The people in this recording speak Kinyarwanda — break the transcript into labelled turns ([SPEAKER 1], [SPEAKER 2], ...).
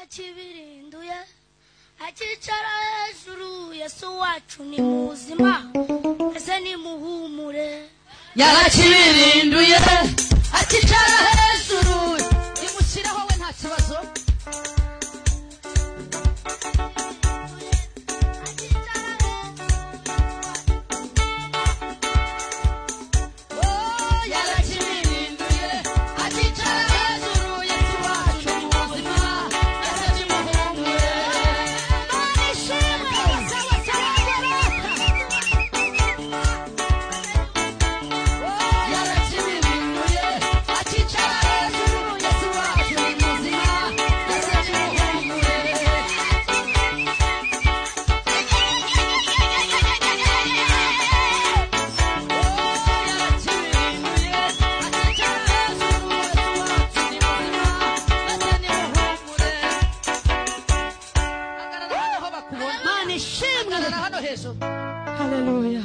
[SPEAKER 1] yarakibirinduye akicara hejuru Yesu wacu ni muzima ese ni muhumure
[SPEAKER 2] yarakibirinduye akicara hejuru imushyiraho we nta kibazo
[SPEAKER 1] Hallelujah.